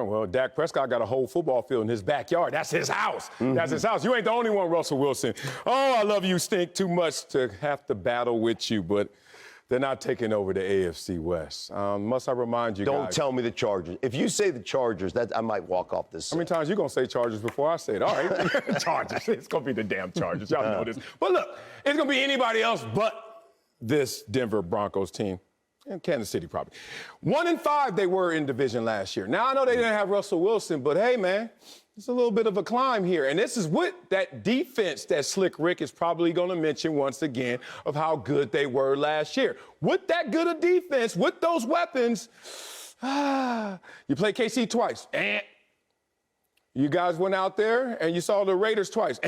right, well, Dak Prescott got a whole football field in his backyard. That's his house. That's his house. You ain't the only one, Russell Wilson. Oh, I love you, Stink, too much to have to battle with you, but they're not taking over the AFC West. Must I remind you Don't guys? tell me the Chargers. If you say the Chargers, that I might walk off this. How many times you going to say Chargers before I say it? All right, Chargers. It's going to be the damn Chargers. Y'all know this. But look, it's going to be anybody else but this Denver Broncos team. And Kansas City, probably. 1-5 they were in division last year. Now, I know they didn't have Russell Wilson, but hey, man, it's a little bit of a climb here. And this is what that defense that Slick Rick is probably going to mention once again of how good they were last year. With that good a defense, with those weapons, you play KC twice. You guys went out there and you saw the Raiders twice.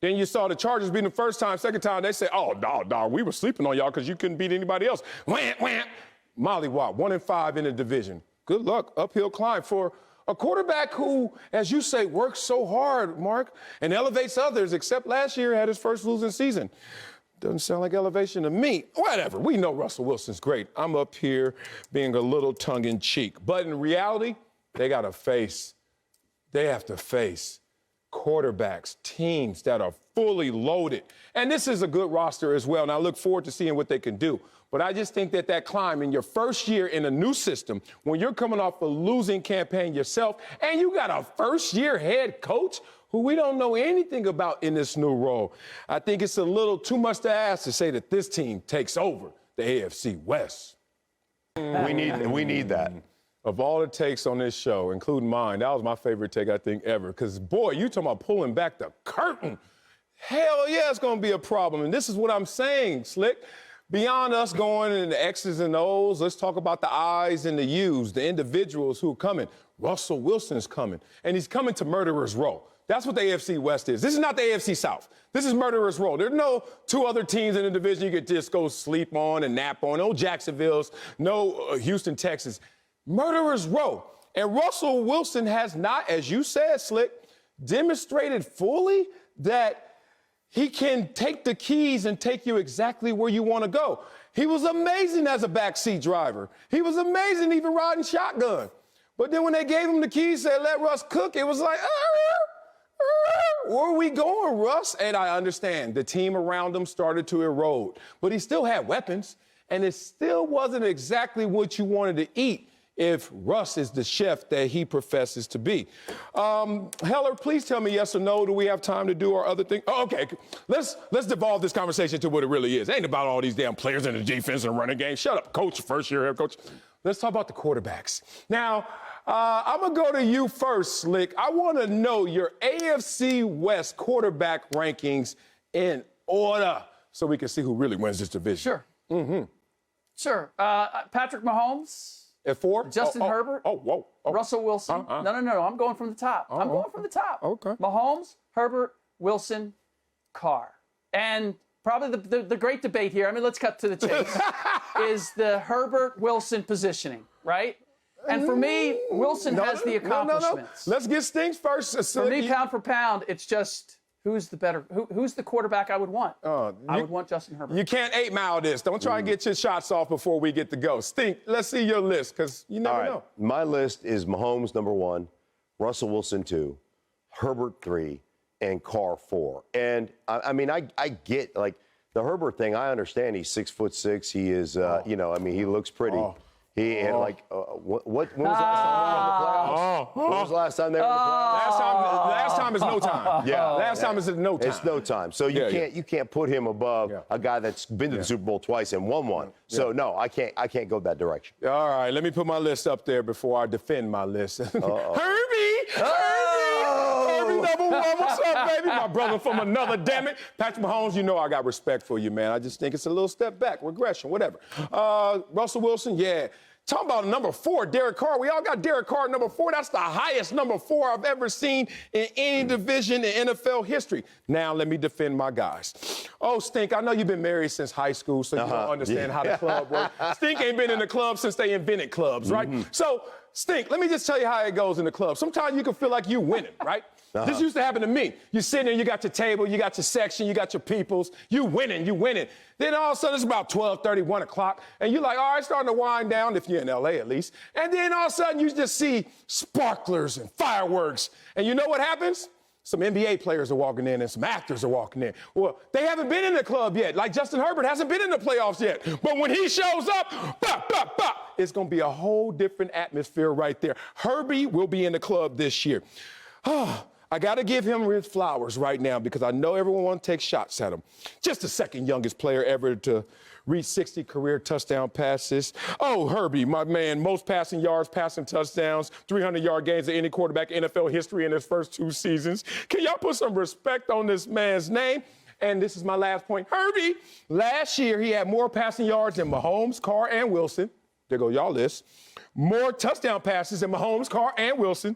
Then you saw the Chargers beat them first time, second time, they said, oh, dog, we were sleeping on y'all because you couldn't beat anybody else. Molly Watt, 1-5 in the division. Good luck, uphill climb for a quarterback who, as you say, works so hard, Mark, and elevates others, except last year had his first losing season. Doesn't sound like elevation to me. Whatever, we know Russell Wilson's great. I'm up here being a little tongue-in-cheek. But in reality, they have to face quarterbacks, teams that are fully loaded. And this is a good roster as well, and I look forward to seeing what they can do. But I just think that climb in your first year in a new system, when you're coming off a losing campaign yourself, and you got a first-year head coach who we don't know anything about in this new role, I think it's a little too much to ask to say that this team takes over the AFC West. We need that. Of all the takes on this show, including mine, that was my favorite take, I think, ever. Because, boy, you talking about pulling back the curtain. Hell yeah, it's going to be a problem. And this is what I'm saying, Slick. Beyond us going in the X's and O's, let's talk about the I's and the U's, the individuals who are coming. Russell Wilson's coming, and he's coming to Murderer's Row. That's what the AFC West is. This is not the AFC South. This is Murderer's Row. There's no two other teams in the division you could just go sleep on and nap on. No Jacksonville's, no Houston, Texas. Murderer's Row. And Russell Wilson has not, as you said, Slick, demonstrated fully that he can take the keys and take you exactly where you want to go. He was amazing as a backseat driver. He was amazing even riding shotgun. But then when they gave him the keys, said, let Russ cook, it was like, where are we going, Russ? And I understand the team around him started to erode. But he still had weapons, and it still wasn't exactly what you wanted to eat if Russ is the chef that he professes to be. Heller, please tell me yes or no. Do we have time to do our other thing? Oh, okay, let's devolve this conversation to what it really is. It ain't about all these damn players in the defense and running game. Shut up, coach, first-year head coach. Let's talk about the quarterbacks. Now, I'm going to go to you first, Slick. I want to know your AFC West quarterback rankings in order so we can see who really wins this division. Sure. Sure. Patrick Mahomes. At 4? Justin Herbert. Whoa. Russell Wilson. No. I'm going from the top. I'm going from the top. Okay. Mahomes, Herbert, Wilson, Carr. And probably the great debate here, I mean, let's cut to the chase, is the Herbert-Wilson positioning, right? And for me, Wilson has the accomplishments. No. Let's get Stinks first. For me, pound for pound, it's just who's the quarterback I would want? I would want Justin Herbert. You can't 8-mile this. Don't try and get your shots off before we get to go. Stink, let's see your list, because you never know. My list is Mahomes, number 1, Russell Wilson, 2, Herbert, 3, and Carr, 4. And, I mean, I get, like, the Herbert thing, I understand. He's 6'6". He is, he looks pretty. When was the last time they were in the playoffs? Last time is no time. Yeah. Last time is no time. It's no time. So you can't put him above a guy that's been to the Super Bowl twice and won one. So no, I can't go that direction. All right, let me put my list up there before I defend my list. Herbie, number 1. What's up, baby? My brother from another, damn it. Patrick Mahomes, you know I got respect for you, man. I just think it's a little step back, regression, whatever. Russell Wilson, yeah. Talking about number 4, Derek Carr. We all got Derek Carr number 4. That's the highest number 4 I've ever seen in any division in NFL history. Now let me defend my guys. Oh, Stink, I know you've been married since high school, so you don't understand how the club works. Stink ain't been in the club since they invented clubs, right? So Stink, let me just tell you how it goes in the club. Sometimes you can feel like you're winning, right? This used to happen to me. You're sitting there, you got your table, you got your section, you got your peoples. You winning. Then all of a sudden it's about 12:30, 1 o'clock, and you're like, all right, starting to wind down, if you're in LA at least. And then all of a sudden you just see sparklers and fireworks. And you know what happens? Some NBA players are walking in and some actors are walking in. Well, they haven't been in the club yet. Like Justin Herbert hasn't been in the playoffs yet. But when he shows up, it's going to be a whole different atmosphere right there. Herbie will be in the club this year. I got to give him his flowers right now because I know everyone wants to take shots at him. Just the second youngest player ever to reach 60 career touchdown passes. Oh, Herbie, my man, most passing yards, passing touchdowns, 300-yard games of any quarterback in NFL history in his first 2 seasons. Can y'all put some respect on this man's name? And this is my last point. Herbie, last year he had more passing yards than Mahomes, Carr, and Wilson. There go y'all list. More touchdown passes than Mahomes, Carr, and Wilson.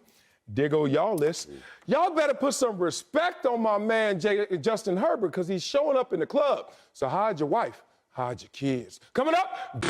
There go y'all list. Y'all better put some respect on my man, Justin Herbert, because he's showing up in the club. So hide your wife, hide your kids. Coming up.